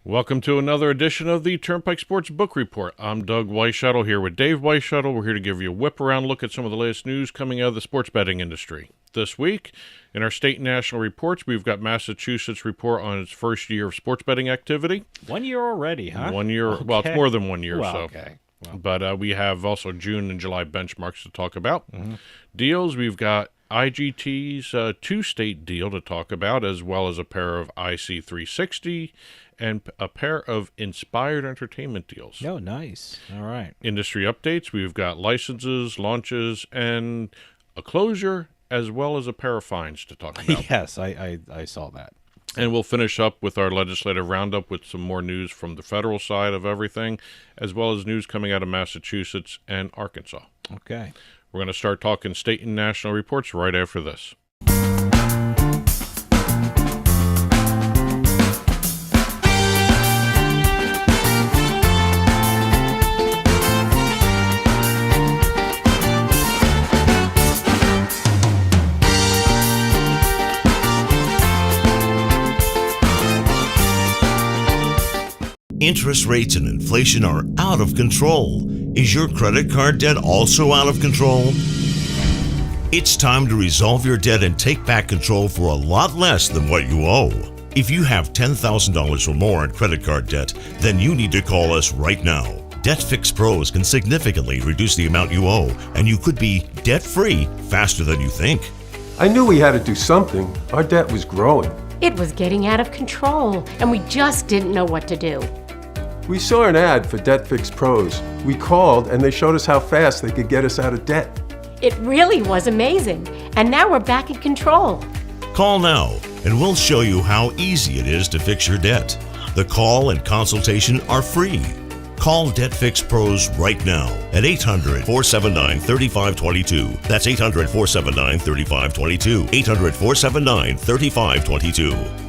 Welcome to another edition of the Turnpike Sports Book Report. I'm Doug Weischadle here with Dave Weischadle. We're here to give you a whip-around look at some of the latest news coming out of the sports betting industry. This week, in our state and national reports, we've got Massachusetts report on its first year of sports betting activity. 1 year already, huh? 1 year. Okay. Well, it's more than 1 year. Well, so. okay. Well. But we have also June and July benchmarks to talk about. Deals, we've got IGT's two-state deal to talk about, as well as a pair of IC360 and a pair of Inspired Entertainment deals. Oh, nice. All right. Industry updates, we've got licenses, launches, and a closure, as well as a pair of fines to talk about. Yes, I saw that. And we'll finish up with our legislative roundup with some more news from the federal side of everything, as well as news coming out of Massachusetts and Arkansas. Okay. We're going to start talking state and national reports right after this. Interest rates and inflation are out of control. Is your credit card debt also out of control? It's time to resolve your debt and take back control for a lot less than what you owe. If you have $10,000 or more in credit card debt, then you need to call us right now. Debt Fix Pros can significantly reduce the amount you owe, and you could be debt-free faster than you think. I knew we had to do something. Our debt was growing. It was getting out of control, and we just didn't know what to do. We saw an ad for Debt Fix Pros. We called and they showed us how fast they could get us out of debt. It really was amazing, and now we're back in control. Call now, and we'll show you how easy it is to fix your debt. The call and consultation are free. Call Debt Fix Pros right now at 800-479-3522. That's 800-479-3522. 800-479-3522.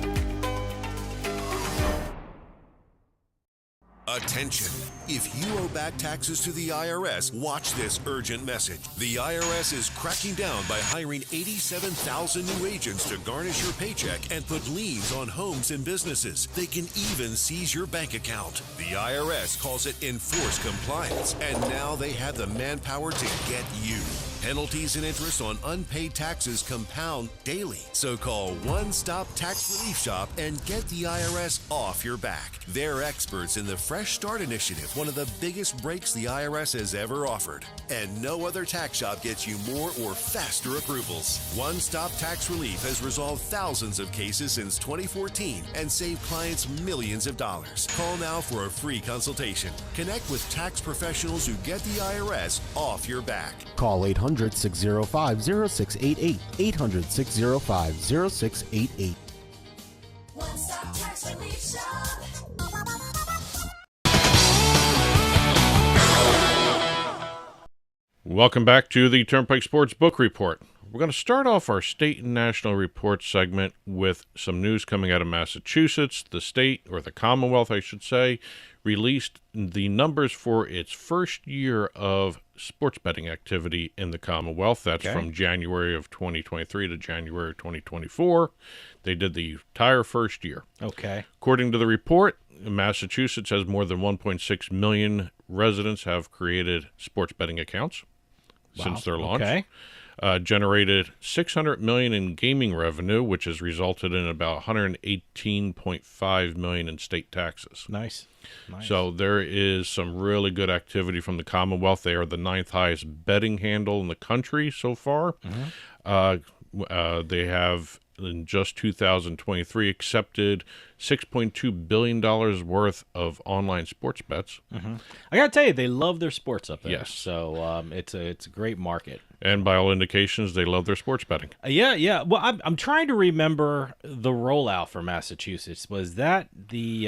Attention. If you owe back taxes to the IRS, watch this urgent message. The IRS is cracking down by hiring 87,000 new agents to garnish your paycheck and put liens on homes and businesses. They can even seize your bank account. The IRS calls it enforced compliance, and now they have the manpower to get you. Penalties and interest on unpaid taxes compound daily. So call One Stop Tax Relief Shop and get the IRS off your back. They're experts in the Fresh Start Initiative, one of the biggest breaks the IRS has ever offered. And no other tax shop gets you more or faster approvals. One Stop Tax Relief has resolved thousands of cases since 2014 and saved clients millions of dollars. Call now for a free consultation. Connect with tax professionals who get the IRS off your back. Call 800-605-0688. 800-605-0688. One Stop Tax Relief Shop. Welcome back to the Turnpike Sports Book Report. We're going to start off our state and national reports segment with some news coming out of Massachusetts. The state, or the Commonwealth, I should say, released the numbers for its first year of sports betting activity in the Commonwealth. That's from January of 2023 to January of 2024. They did the entire first year. Okay. According to the report, Massachusetts has more than 1.6 million residents have created sports betting accounts since their launch. Okay. Generated $600 million in gaming revenue, which has resulted in about $118.5 million in state taxes. Nice. So there is some really good activity from the Commonwealth. They are the 9th highest betting handle in the country so far. They have, in just 2023, accepted $6.2 billion worth of online sports bets. I got to tell you, they love their sports up there. Yes. So it's a great market. And by all indications, they love their sports betting. Yeah. Well, I'm trying to remember the rollout for Massachusetts. Was that the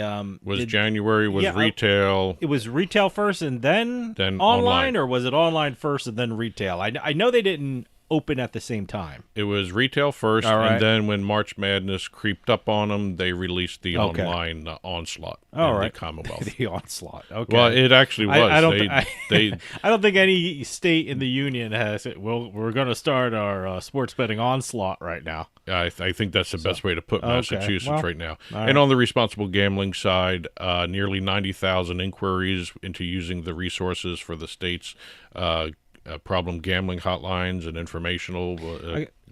January was retail. It was retail first and then Then online, online. or was it online first and then retail? I know they didn't open at the same time? It was retail first, All right. and then when March Madness creeped up on them, they released the online onslaught in the Commonwealth. The onslaught. Okay. Well, it actually was. I don't. they I don't think any state in the union has it. Well, we're going to start our sports betting onslaught right now. I think that's the best way to put Massachusetts well, right now. all right. And on the responsible gambling side, nearly 90,000 inquiries into using the resources for the state's problem gambling hotlines and informational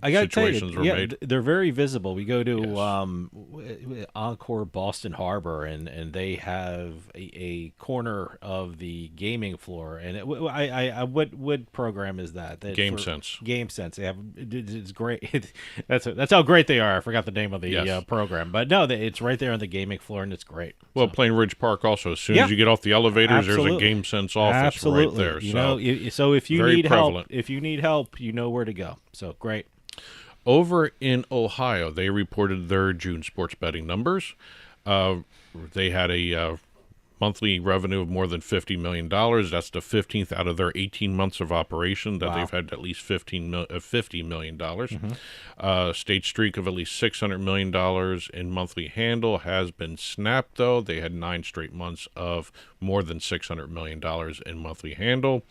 I got to tell situations you, were yeah, made. they're very visible. We go to Yes. Encore Boston Harbor, and they have a corner of the gaming floor. And what program is that? Game Sense. Game Sense. They have it's great. That's how great they are. I forgot the name of the program, but no, it's right there on the gaming floor, and it's great. Well, Plain Ridge Park also. As soon as you get off the elevators, there's a Absolutely. Game Sense office right there. You So know, so if you very need prevalent. help, you know where to go. So great. Over in Ohio, they reported their June sports betting numbers. They had a monthly revenue of more than $50 million. That's the 15th out of their 18 months of operation that they've had at least $50 million. State streak of at least $600 million in monthly handle has been snapped, though. They had 9 straight months of more than $600 million in monthly handle.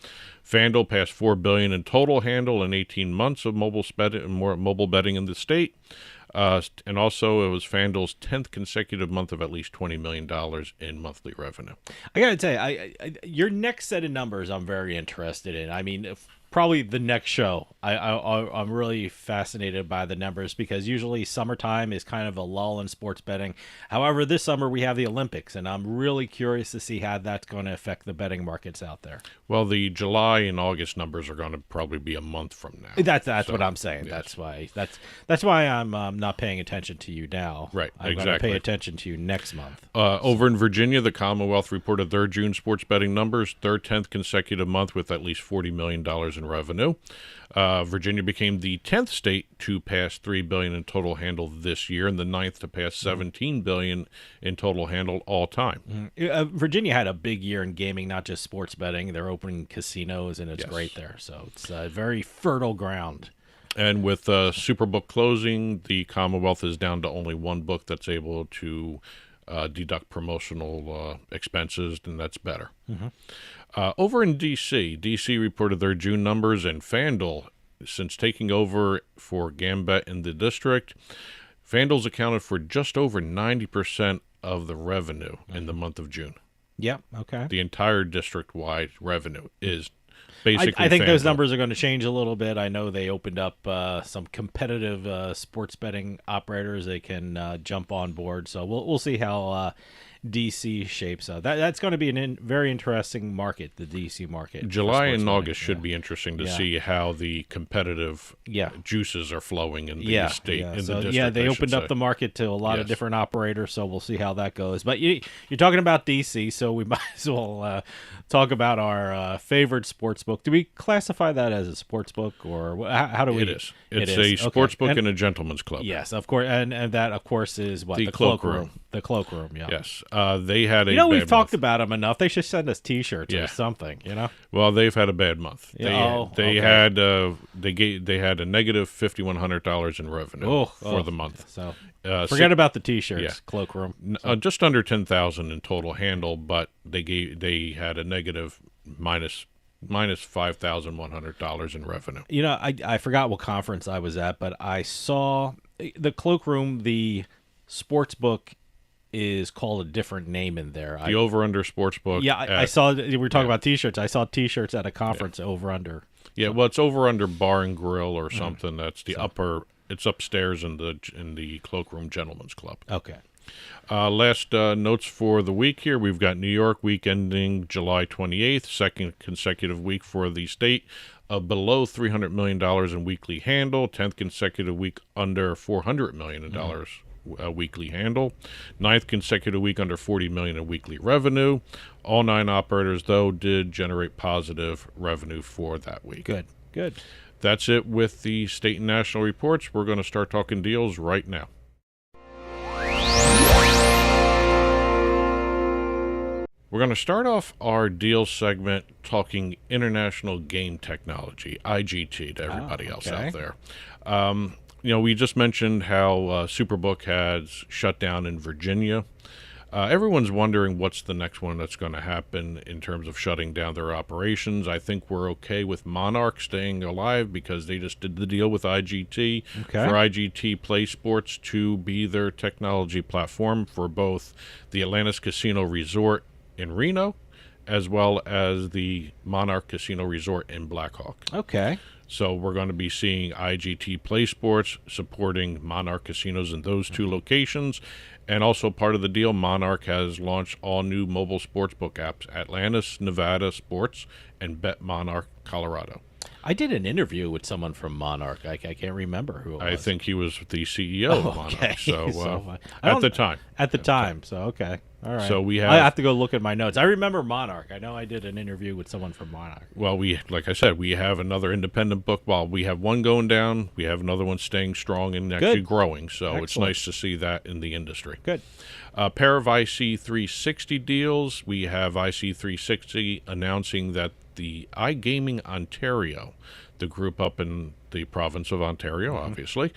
FanDuel passed $4 billion in total handle in 18 months of mobile betting in the state. And also, it was FanDuel's 10th consecutive month of at least $20 million in monthly revenue. I gotta tell you, your next set of numbers, I'm very interested in. I mean, probably the next show, I'm really fascinated by the numbers because usually summertime is kind of a lull in sports betting. However, this summer we have the Olympics, and I'm really curious to see how that's going to affect the betting markets out there. Well, the July and August numbers are going to probably be a month from now. That's what I'm saying. Yes. That's why I'm not paying attention to you now. Right, I'm going to pay attention to you next month. Over in Virginia, the Commonwealth reported their June sports betting numbers, their 10th consecutive month with at least $40 million in revenue. Virginia became the 10th state to pass $3 billion in total handle this year, and the 9th to pass $17 billion in total handle all time. Virginia had a big year in gaming, not just sports betting. They're opening casinos, and it's great there. So it's very fertile ground. And with Superbook closing, the Commonwealth is down to only one book that's able to deduct promotional expenses, and that's better. Over in D.C., D.C. reported their June numbers, and FanDuel, since taking over for Gambit in the district, FanDuel's accounted for just over 90% of the revenue in the month of June. Yeah, okay. The entire district-wide revenue is basically I think those FanDuel. numbers are going to change a little bit. I know they opened up some competitive sports betting operators. They can jump on board. So we'll see how DC shapes up. That's going to be a very interesting market, the DC market. July and August should be interesting to Yeah. see how the competitive juices are flowing in the state, in the district. Yeah, they I opened should up say. the market to a lot of Yes. different operators, so we'll see how that goes. But you're talking about DC, so we might as well talk about our favorite sports book. Do we classify that as a sports book, or how do we? It is. It's It a is. sports Okay. book and a gentleman's club. Yes, of course, and that of course is what The Cloakroom. The cloakroom, yeah. Yes. They had a You know, bad we've talked month. about them enough. They should send us T-shirts Yeah. or something. You know. Well, they've had a bad month. Yeah, They okay. had they had a negative $5,100 in revenue for the month. So Uh, forget si- about the T-shirts. yeah. Cloakroom. just under 10,000 in total handle, but they had a negative minus $5,100 in revenue. You know, I forgot what conference I was at, but I saw the Cloakroom. The sports book is called a different name in there. The over-under sports book. Yeah, I saw. We were talking about T-shirts. I saw T-shirts at a conference over under. Yeah, well, it's over-under bar and grill or something. That's the upper. It's upstairs in the Cloakroom Gentlemen's Club. Okay. Last notes for the week here. We've got New York week ending July 28th, second consecutive week for the state of below $300 million in weekly handle, 10th consecutive week under $400 million in weekly handle, 9th consecutive week under $40 million in weekly revenue. All 9 operators, though, did generate positive revenue for that week. Good. That's it with the state and national reports. We're going to start talking deals right now. We're going to start off our deal segment talking international game technology, IGT, to everybody else out there. We just mentioned how Superbook has shut down in Virginia. Everyone's wondering what's the next one that's going to happen in terms of shutting down their operations. I think we're okay with Monarch staying alive because they just did the deal with IGT for IGT Play Sports to be their technology platform for both the Atlantis Casino Resort in Reno as well as the Monarch Casino Resort in Blackhawk. Okay. So we're going to be seeing IGT Play Sports supporting Monarch casinos in those two locations. And also part of the deal, Monarch has launched all new mobile sportsbook apps, Atlantis, Nevada Sports, and Bet Monarch, Colorado. I did an interview with someone from Monarch. I can't remember who it was. I think he was the CEO of Monarch. Okay. So, at the time. At the time. So, okay. All right. So we have. I have to go look at my notes. I remember Monarch. I know I did an interview with someone from Monarch. Well, like I said, we have another independent book. While we have one going down, we have another one staying strong and actually growing. So Excellent. It's nice to see that in the industry. Good. A pair of IC360 deals. We have IC360 announcing that the iGaming Ontario, the group up in the province of Ontario, obviously,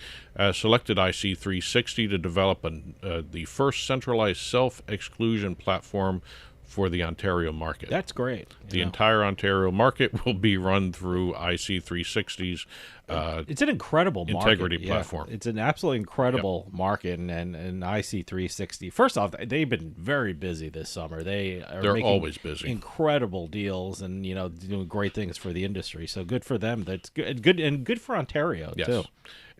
selected IC360 to develop the first centralized self-exclusion platform for the Ontario market. That's great. The entire Ontario market will be run through IC360's it's an incredible integrity market. platform. It's an absolutely incredible market, and IC360. First off, they've been very busy this summer. They're making always busy. Incredible deals, and doing great things for the industry. So good for them. That's good, and good for Ontario too.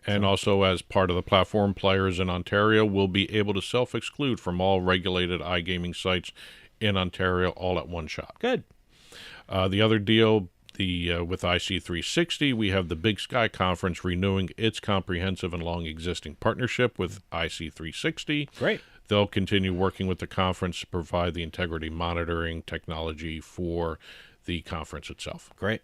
And also, as part of the platform, players in Ontario will be able to self-exclude from all regulated iGaming sites in Ontario all at one shot. Good. The other deal, with IC360, we have the Big Sky Conference renewing its comprehensive and long-existing partnership with IC360. Great. They'll continue working with the conference to provide the integrity monitoring technology for the conference itself. Great.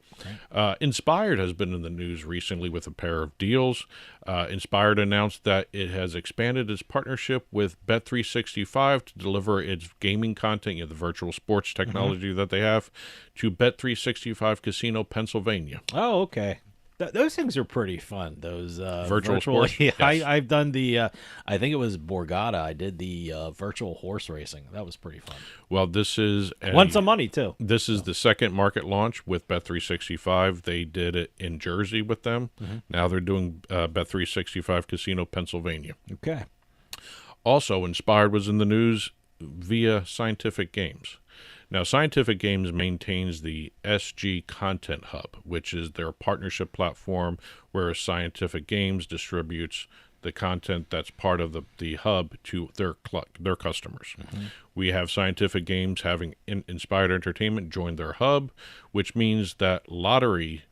Inspired has been in the news recently with a pair of deals. Inspired announced that it has expanded its partnership with Bet365 to deliver its gaming content, the virtual sports technology that they have, to Bet365 Casino, Pennsylvania. Oh, okay. Those things are pretty fun. Those virtual sports. Yeah, yes. I've done the. I think it was Borgata. I did the virtual horse racing. That was pretty fun. Well, this is won some money too. This is the second market launch with Bet365. They did it in Jersey with them. Now they're doing Bet365 Casino, Pennsylvania. Okay. Also, Inspired was in the news via Scientific Games. Now, Scientific Games maintains the SG Content Hub, which is their partnership platform where Scientific Games distributes the content that's part of the hub to their customers. We have Scientific Games having Inspired Entertainment join their hub, which means that lottery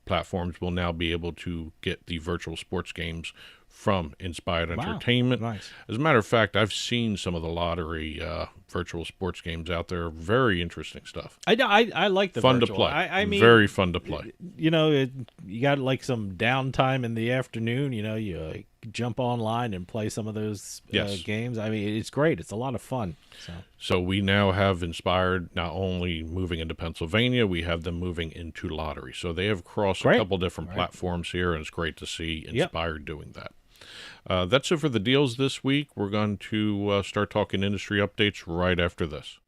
platforms will now be able to get the virtual sports games from Inspired Entertainment. Nice. As a matter of fact, I've seen some of the lottery virtual sports games out there. Very interesting stuff. I like the fun virtual. to play. I mean, very fun to play. You got like some downtime in the afternoon. You jump online and play some of those games. I mean, it's great. It's a lot of fun. So we now have Inspired not only moving into Pennsylvania, we have them moving into lottery. So they have crossed a couple different platforms here, and it's great to see Inspired doing that. That's it for the deals this week. We're going to start talking industry updates right after this.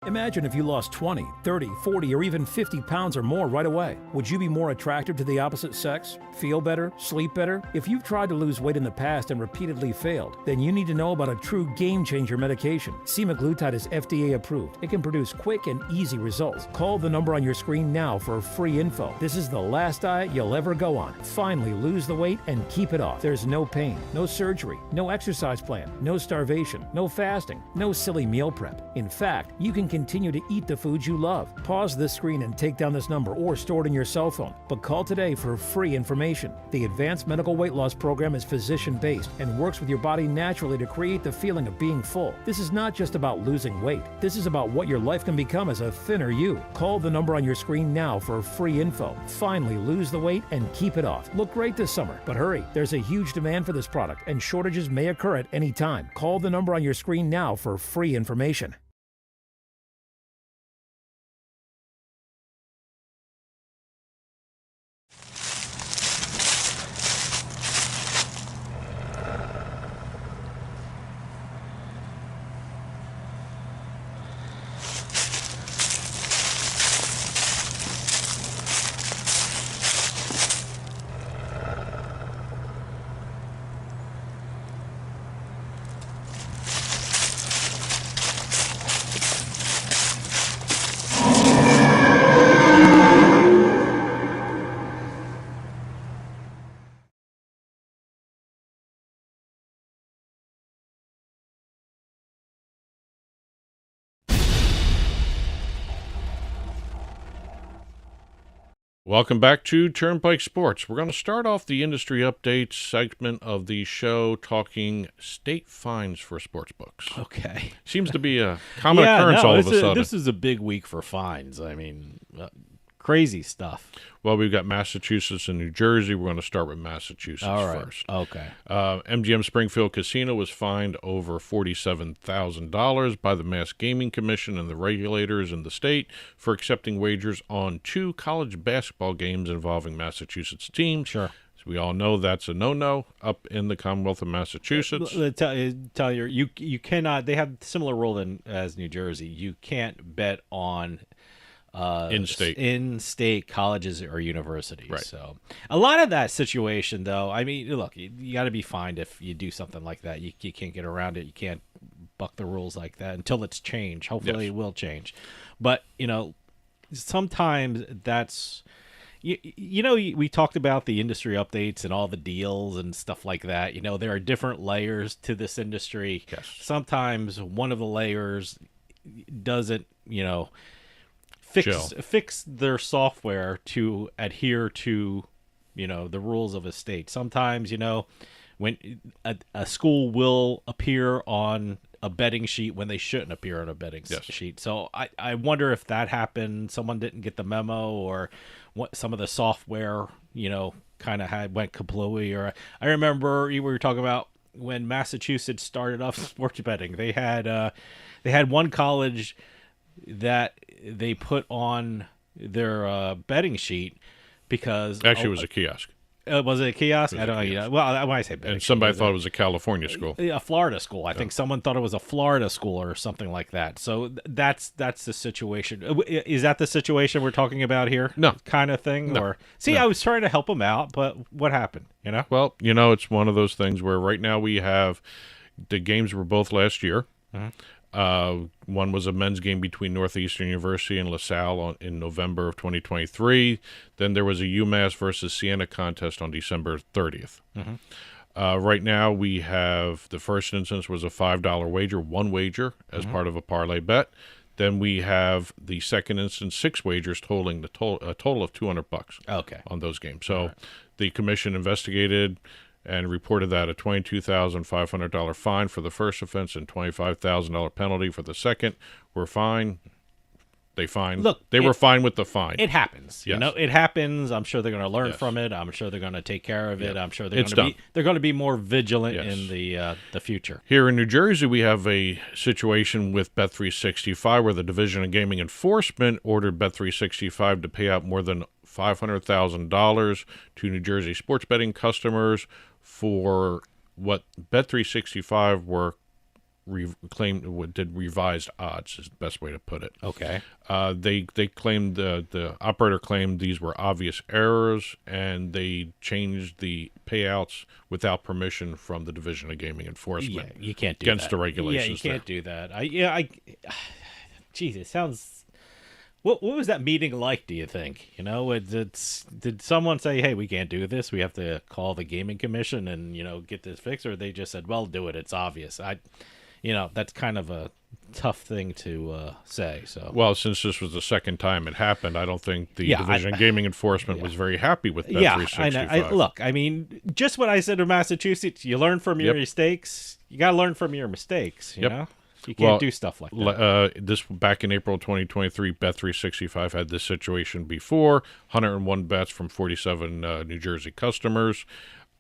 Imagine if you lost 20, 30, 40, or even 50 pounds or more right away. Would you be more attractive to the opposite sex? Feel better? Sleep better? If you've tried to lose weight in the past and repeatedly failed, then you need to know about a true game-changer medication. Semaglutide is FDA approved. It can produce quick and easy results. Call the number on your screen now for free info. This is the last diet you'll ever go on. Finally lose the weight and keep it off. There's no pain, no surgery, no exercise plan, no starvation, no fasting, no silly meal prep. In fact, you can continue to eat the foods you love. Pause this screen and take down this number or store it in your cell phone. But call today for free information. The Advanced Medical Weight Loss Program is physician-based and works with your body naturally to create the feeling of being full. This is not just about losing weight. This is about what your life can become as a thinner you. Call the number on your screen now for free info. Finally lose the weight and keep it off. Look great this summer, but hurry. There's a huge demand for this product and shortages may occur at any time. Call the number on your screen now for free information. Welcome back to Turnpike Sports. We're going to start off the industry updates segment of the show talking state fines for sportsbooks. Okay. Seems to be a common occurrence all of a sudden. This is a big week for fines. I mean, crazy stuff. Well, we've got Massachusetts and New Jersey. We're going to start with Massachusetts first. Okay. MGM Springfield Casino was fined over $47,000 by the Mass Gaming Commission and the regulators in the state for accepting wagers on 2 college basketball games involving Massachusetts teams. Sure. As we all know, that's a no-no up in the Commonwealth of Massachusetts. Tell you cannot. They have similar rule as New Jersey. You can't bet on in-state colleges or universities. Right. So a lot of that situation, though, I mean, look, you got to be fined if you do something like that. You can't get around it. You can't buck the rules like that until it's changed. Hopefully it will change. But, sometimes that's... we talked about the industry updates and all the deals and stuff like that. There are different layers to this industry. Yes. Sometimes one of the layers doesn't, fix their software to adhere to, the rules of a state. Sometimes, when a school will appear on a betting sheet when they shouldn't appear on a betting sheet. So I wonder if that happened. Someone didn't get the memo, or what some of the software, kind of went kaplooey. Or I remember we were talking about when Massachusetts started off sports betting. They had one college that they put on their betting sheet because Actually, it was a kiosk. Was it a kiosk? I don't know. Well, when I say betting, And somebody thought it was a California school. A Florida school. I think someone thought it was a Florida school or something like that. So that's the situation. Is that the situation we're talking about here? No. Kind of thing? No. Or I was trying to help them out, but what happened? Well, it's one of those things where right now we have the games were both last year. One was a men's game between Northeastern University and LaSalle in November of 2023. Then there was a UMass versus Siena contest on December 30th. Right now we have the first instance was a $5 wager, one wager as part of a parlay bet. Then we have the second instance, 6 wagers totaling a total of $200 on those games. So the commission investigated and reported that a $22,500 fine for the first offense and $25,000 penalty for the second were fine. They fined. Look, they were fine with the fine. It happens. Yes. It happens. I'm sure they're going to learn from it. I'm sure they're going to take care of it. I'm sure they're going to be more vigilant in the future. Here in New Jersey, we have a situation with Bet365 where the Division of Gaming Enforcement ordered Bet365 to pay out more than $500,000 to New Jersey sports betting customers for what Bet365 did revised odds is the best way to put it. Okay. They claimed the operator claimed these were obvious errors, and they changed the payouts without permission from the Division of Gaming Enforcement. Yeah, you can't do against that. the regulations. Yeah, you can't do that. Geez, it sounds. What was that meeting like, do you think? Did someone say, hey, we can't do this, we have to call the gaming commission and, get this fixed? Or they just said, well, do it, it's obvious. That's kind of a tough thing to say. So, well, since this was the second time it happened, I don't think the Division of Gaming Enforcement was very happy with Bet365. Yeah, look, I mean, just what I said to Massachusetts, you learn from your mistakes. You got to learn from your mistakes, you know? You can't do stuff like that. This back in April 2023, Bet365 had this situation before. 101 bets from 47 New Jersey customers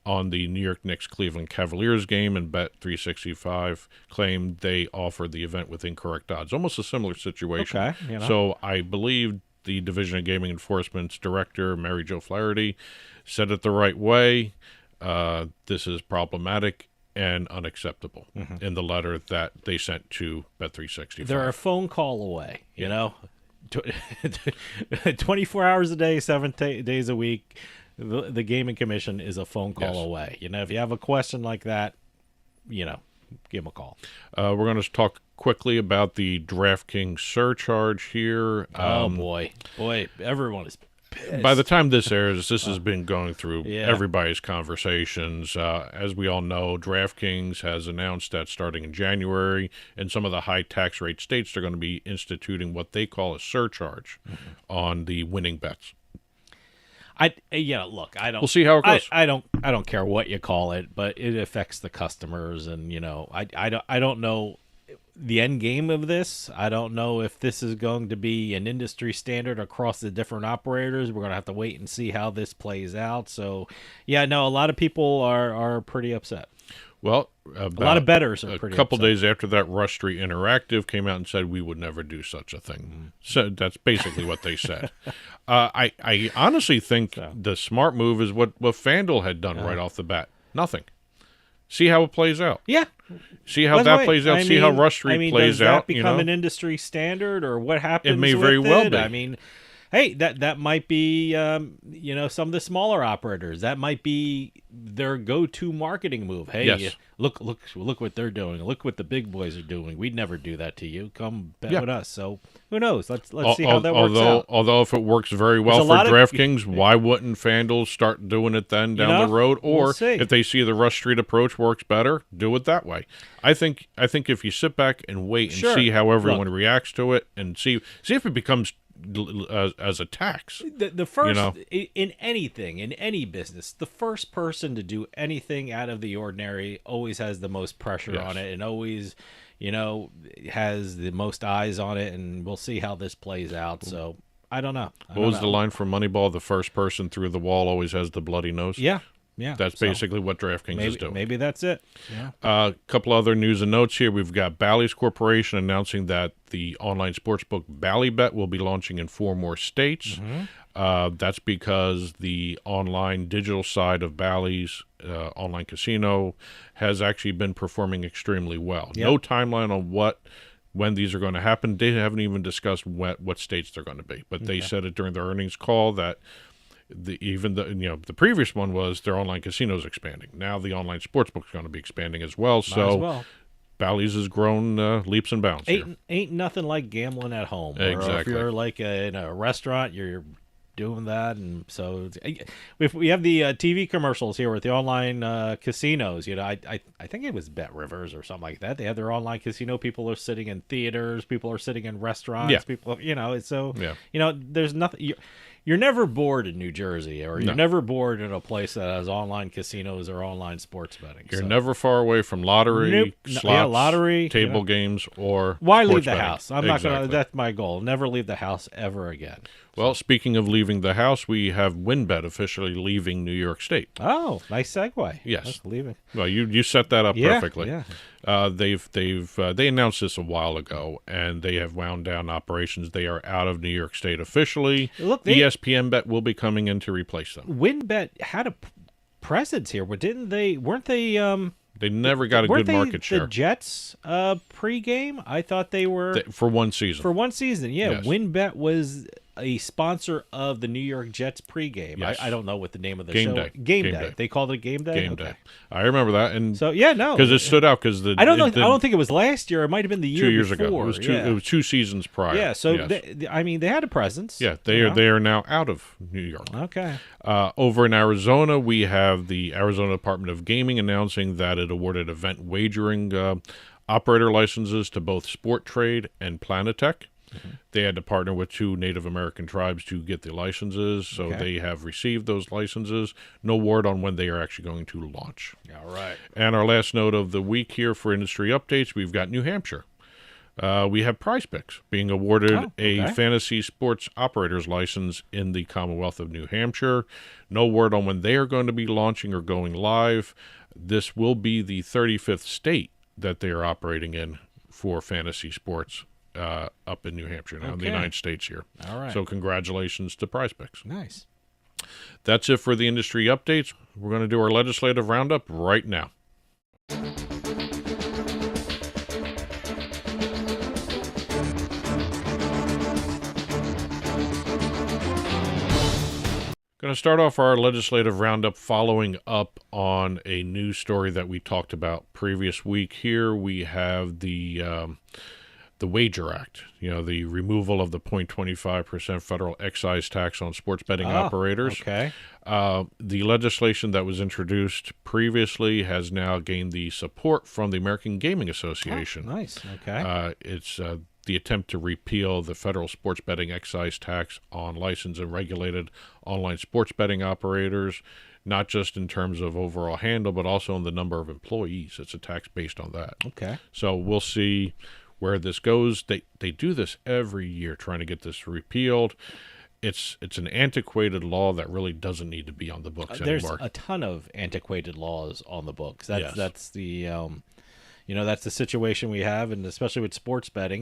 on the New York Knicks Cleveland Cavaliers game, and Bet365 claimed they offered the event with incorrect odds. Almost a similar situation. Okay. So I believe the Division of Gaming Enforcement's director, Mary Jo Flaherty, said it the right way. This is problematic and unacceptable in the letter that they sent to Bet365. They're a phone call away, 24 hours a day, 7 days a week. The Gaming Commission is a phone call away. If you have a question like that, give them a call. We're going to talk quickly about the DraftKings surcharge here. Boy, everyone is pissed. By the time this airs, this has been going through everybody's conversations. As we all know, DraftKings has announced that starting in January, in some of the high tax rate states, they're going to be instituting what they call a surcharge on the winning bets. Look, I don't. We'll see how it goes. I don't care what you call it, but it affects the customers, and I don't know the end game of this. I don't know if this is going to be an industry standard across the different operators. We're going to have to wait and see how this plays out. So, yeah, no, a lot of people are pretty upset. Well, A lot of bettors are pretty a couple upset. days after that, Rush Street Interactive came out and said we would never do such a thing. So that's basically what they said. I honestly think the smart move is what FanDuel had done right off the bat. Nothing. See how it plays out. Yeah. See how that plays out. See how Rush Street plays does that out. become an industry standard, or what happens? It may with very well it? be. I mean, hey, that might be some of the smaller operators. That might be their go-to marketing move. Hey, Yes. look what they're doing. Look what the big boys are doing. We'd never do that to you. Come bet with us. So who knows? Let's see how that works out. Although if it works very well There's a for lot of- DraftKings, why wouldn't FanDuel start doing it then down the road? Or we'll see. if they see the Rush Street approach works better, do it that way. I think if you sit back and wait and Sure. see how everyone reacts to it, and see if it becomes as a tax. The first in anything, in any business, the first person to do anything out of the ordinary always has the most pressure on it, and always has the most eyes on it, and we'll see how this plays out. So I don't know. What was the line from Moneyball? The first person through the wall always has the bloody nose. Yeah. That's basically what DraftKings is doing. Maybe that's it. Yeah. A couple other news and notes here. We've got Bally's Corporation announcing that the online sportsbook Ballybet will be launching in 4 more states. That's because the online digital side of Bally's online casino has actually been performing extremely well. Yep. No timeline on when these are going to happen. They haven't even discussed what states they're going to be, but they said it during their earnings call that the previous one was their online casinos expanding. Now the online sportsbook is going to be expanding as well. Bally's has grown leaps and bounds. Ain't nothing like gambling at home. Or if Exactly. you're like in a restaurant, you're doing that, and so if we have the TV commercials here with the online casinos, I think it was Bet Rivers or something like that. They have their online casino. People are sitting in theaters. People are sitting in restaurants. Yeah. People, there's nothing. You're never bored in New Jersey, or you're never bored in a place that has online casinos or online sports betting. You're never far away from lottery, slots, lottery, table games, or why sports leave the betting. house? I'm not gonna. Exactly. That's my goal. Never leave the house ever again. Well, speaking of leaving the house, we have WynnBET officially leaving New York State. Oh, nice segue. Yes. That's leaving. Well, you set that up perfectly. Yeah. They announced this a while ago, and they have wound down operations. They are out of New York State officially. Look, ESPN Bet will be coming in to replace them. WynnBET had a presence here. Didn't they? Weren't they? They never got a weren't good they market share The Jets pregame. I thought they were for one season. for one season. Yeah, Yes. WynnBET was a sponsor of the New York Jets pregame. Yes. I don't know what the name of the Game show. day. Game Game day. day. They called it Game Day. Game Okay. day. I remember that, and So yeah, no, because it stood out because I don't know. I don't think it was last year. It might have been the year 2 years before. ago. It was two. Yeah. It was 2 seasons prior. Yeah, so Yes. they had a presence. Yeah, they are now out of New York. Okay. Over in Arizona, we have the Arizona Department of Gaming announcing that it awarded event wagering operator licenses to both Sport Trade and Planetech. They had to partner with 2 Native American tribes to get the licenses, so Okay. they have received those licenses. No word on when they are actually going to launch. All right. And our last note of the week here for industry updates, we've got New Hampshire. We have Prize Picks being awarded a fantasy sports operator's license in the Commonwealth of New Hampshire. No word on when they are going to be launching or going live. This will be the 35th state that they are operating in for fantasy sports up in New Hampshire now, in the United States here. All right. So congratulations to Prize Picks. Nice. That's it for the industry updates. We're going to do our legislative roundup right now. Going to start off our legislative roundup following up on a news story that we talked about previous week. Here we have the Wager Act, the removal of the 0.25% federal excise tax on sports betting operators. Okay. The legislation that was introduced previously has now gained the support from the American Gaming Association. Nice. Okay. It's the attempt to repeal the federal sports betting excise tax on licensed and regulated online sports betting operators, not just in terms of overall handle, but also in the number of employees. It's a tax based on that. Okay. So we'll see where this goes. They do this every year, trying to get this repealed. It's an antiquated law that really doesn't need to be on the books There's anymore. a ton of antiquated laws on the books. Yes. That's the that's the situation we have, and especially with sports betting.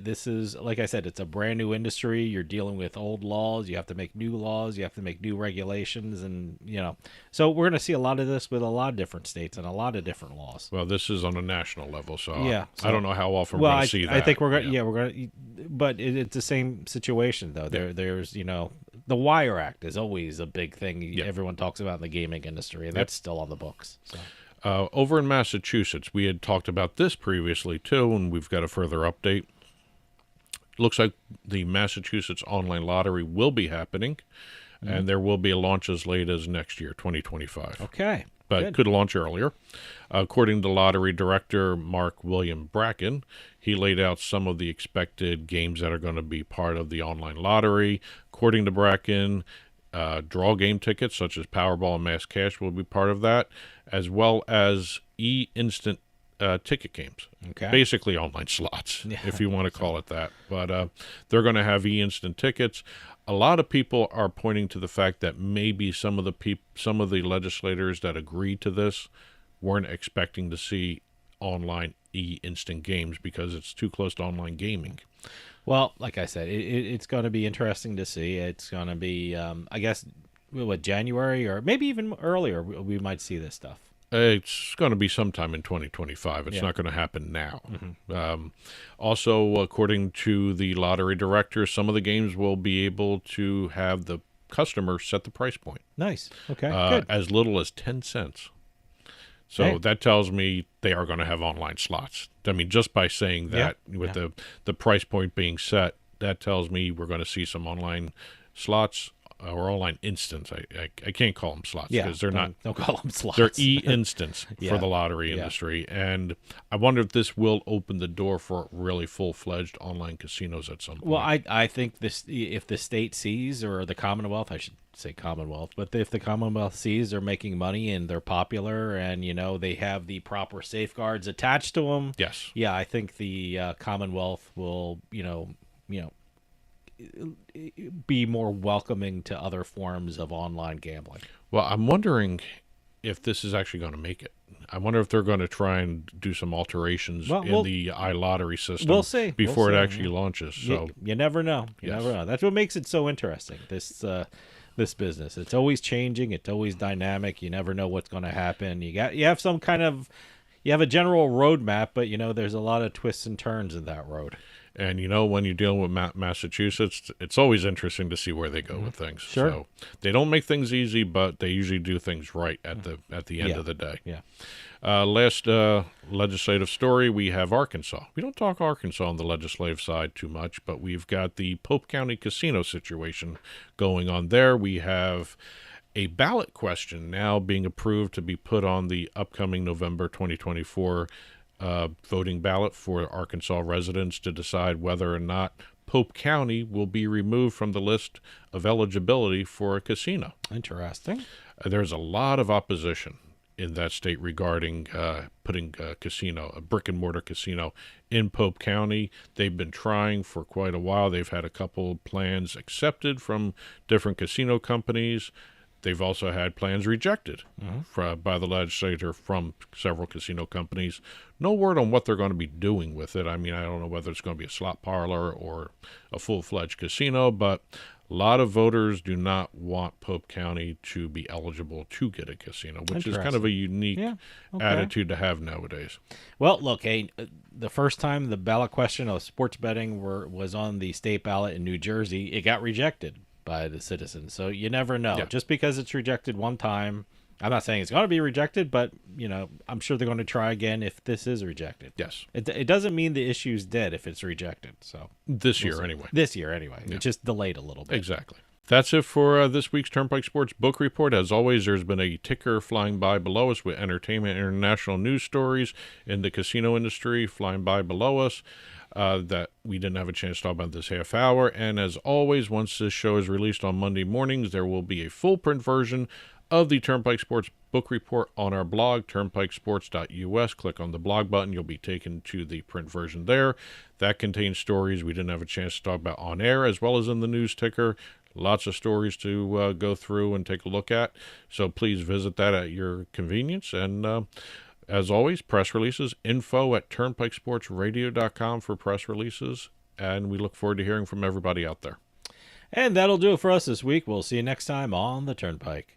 This is, like I said, it's a brand new industry. You're dealing with old laws. You have to make new laws. You have to make new regulations, and so we're going to see a lot of this with a lot of different states and a lot of different laws. Well, this is on a national level, so Yeah, I don't know how often we're going to see that. I think we're going. Yeah, we're going. But it's the same situation though. There's the Wire Act is always a big thing. Everyone talks about in the gaming industry, and that's still on the books. So. Over in Massachusetts, we had talked about this previously too, and we've got a further update. Looks like the Massachusetts online lottery will be happening, and there will be a launch as late as next year, 2025. Okay. But Good. could launch earlier. According to lottery director Mark William Bracken, he laid out some of the expected games that are going to be part of the online lottery. According to Bracken, draw game tickets such as Powerball and Mass Cash will be part of that, as well as e-instant ticket games. Okay. Basically online slots, if you want to call it that. But they're going to have e-instant tickets. A lot of people are pointing to the fact that maybe some of the legislators that agreed to this weren't expecting to see online e-instant games because it's too close to online gaming. Well, like I said, it's going to be interesting to see. It's going to be, I guess, January or maybe even earlier, we might see this stuff. It's going to be sometime in 2025. It's not going to happen now. Also, according to the lottery director, some of the games will be able to have the customer set the price point. Nice. Okay, good. As little as 10 cents. So that tells me they are going to have online slots. I mean, just by saying that, with the price point being set, that tells me we're going to see some online slots or online instants. I can't call them slots because they're not. Don't call them slots. They're e-instants for the lottery industry. And I wonder if this will open the door for really full-fledged online casinos at some point. Well, I think this, if the state sees, or the Commonwealth, I should say Commonwealth, but if the Commonwealth sees they're making money and they're popular and, they have the proper safeguards attached to them. Yes. Yeah, I think the Commonwealth will, be more welcoming to other forms of online gambling. Well, I'm wondering if this is actually going to make it. I wonder if they're going to try and do some alterations in the iLottery system. We'll see. Before it actually launches. So you never know. You never know. That's what makes it so interesting. This business. It's always changing. It's always dynamic. You never know what's going to happen. You have some kind of, you have a general roadmap, but there's a lot of twists and turns in that road. And when you're dealing with Massachusetts, it's always interesting to see where they go with things. Sure. So they don't make things easy, but they usually do things right at the end of the day. Yeah. Last legislative story, we have Arkansas. We don't talk Arkansas on the legislative side too much, but we've got the Pope County casino situation going on there. We have a ballot question now being approved to be put on the upcoming November 2024 voting ballot for Arkansas residents to decide whether or not Pope County will be removed from the list of eligibility for a casino. Interesting. There's a lot of opposition in that state regarding putting a brick-and-mortar casino in Pope County. They've been trying for quite a while. They've had a couple plans accepted from different casino companies. They've also had plans rejected by the legislature from several casino companies. No word on what they're going to be doing with it. I mean, I don't know whether it's going to be a slot parlor or a full-fledged casino, but a lot of voters do not want Pope County to be eligible to get a casino, which is kind of a unique attitude to have nowadays. Well, look, hey, the first time the ballot question of sports betting was on the state ballot in New Jersey, it got rejected by the citizens. So you never know. Just because it's rejected one time, I'm not saying it's going to be rejected, but I'm sure they're going to try again if this is rejected. Yes. It doesn't mean the issue's dead if it's rejected. So This year anyway. It's just delayed a little bit. Exactly. That's it for this week's Turnpike Sports Book Report. As always, there's been a ticker flying by below us with entertainment international news stories in the casino industry flying by below us. that we didn't have a chance to talk about this half hour. And as always, once this show is released on Monday mornings, there will be a full print version of the Turnpike Sports book report on our blog, turnpikesports.us. Click on the blog button. You'll be taken to the print version there. That contains stories we didn't have a chance to talk about on air, as well as in the news ticker. Lots of stories to go through and take a look at. So please visit that at your convenience. And as always, press releases, info@turnpikesportsradio.com for press releases. And we look forward to hearing from everybody out there. And that'll do it for us this week. We'll see you next time on the Turnpike.